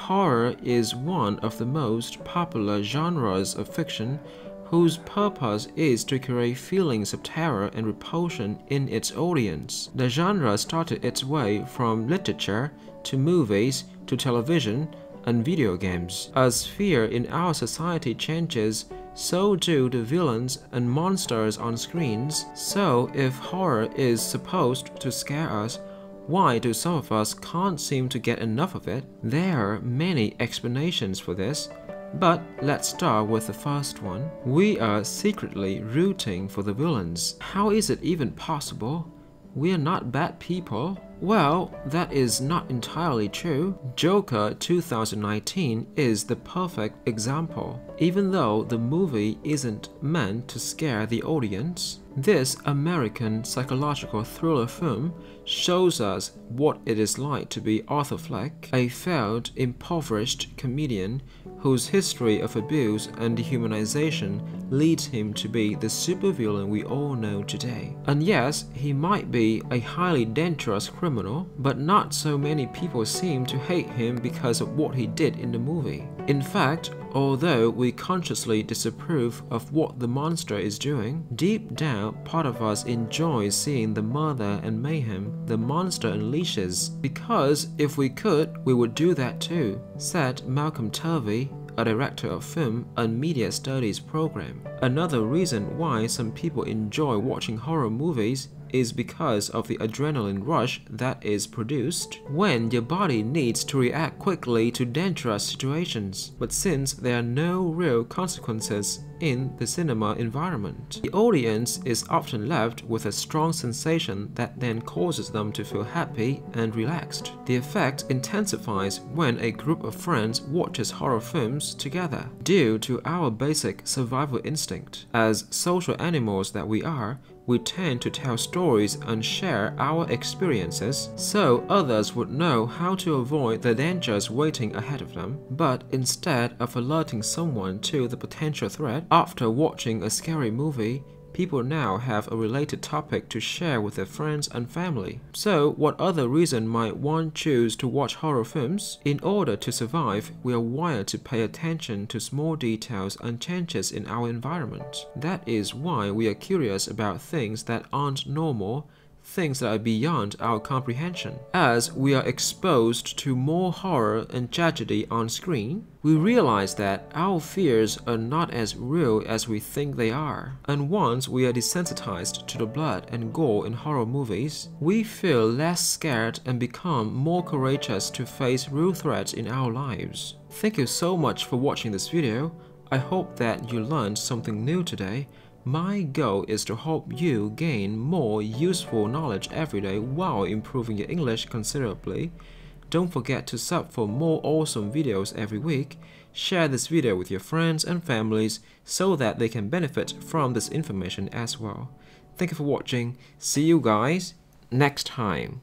Horror is one of the most popular genres of fiction whose purpose is to create feelings of terror and repulsion in its audience. The genre started its way from literature to movies to television and video games. As fear in our society changes, so do the villains and monsters on screens. So if horror is supposed to scare us, why do some of us can't seem to get enough of it? There are many explanations for this, but let's start with the first one. We are secretly rooting for the villains. How is it even possible? We are not bad people. Well, that is not entirely true. Joker 2019 is the perfect example. Even though the movie isn't meant to scare the audience, this American psychological thriller film shows us what it is like to be Arthur Fleck, a failed, impoverished comedian whose history of abuse and dehumanization leads him to be the supervillain we all know today. And yes, he might be a highly dangerous criminal, but not so many people seem to hate him because of what he did in the movie. In fact, although we consciously disapprove of what the monster is doing, deep down part of us enjoys seeing the murder and mayhem the monster unleashes, because if we could, we would do that too, said Malcolm Turvey, a director of film and media studies program. Another reason why some people enjoy watching horror movies is because of the adrenaline rush that is produced when your body needs to react quickly to dangerous situations. But since there are no real consequences in the cinema environment, the audience is often left with a strong sensation that then causes them to feel happy and relaxed. The effect intensifies when a group of friends watches horror films together. Due to our basic survival instinct, as social animals that we are, we tend to tell stories and share our experiences so others would know how to avoid the dangers waiting ahead of them. But instead of alerting someone to the potential threat after watching a scary movie, people now have a related topic to share with their friends and family. So what other reason might one choose to watch horror films? In order to survive, we are wired to pay attention to small details and changes in our environment. That is why we are curious about things that aren't normal, things that are beyond our comprehension. As we are exposed to more horror and tragedy on screen, we realize that our fears are not as real as we think they are. And once we are desensitized to the blood and gore in horror movies, we feel less scared and become more courageous to face real threats in our lives. Thank you so much for watching this video. I hope that you learned something new today. My goal is to help you gain more useful knowledge every day while improving your English considerably. Don't forget to sub for more awesome videos every week. Share this video with your friends and families so that they can benefit from this information as well. Thank you for watching. See you guys next time.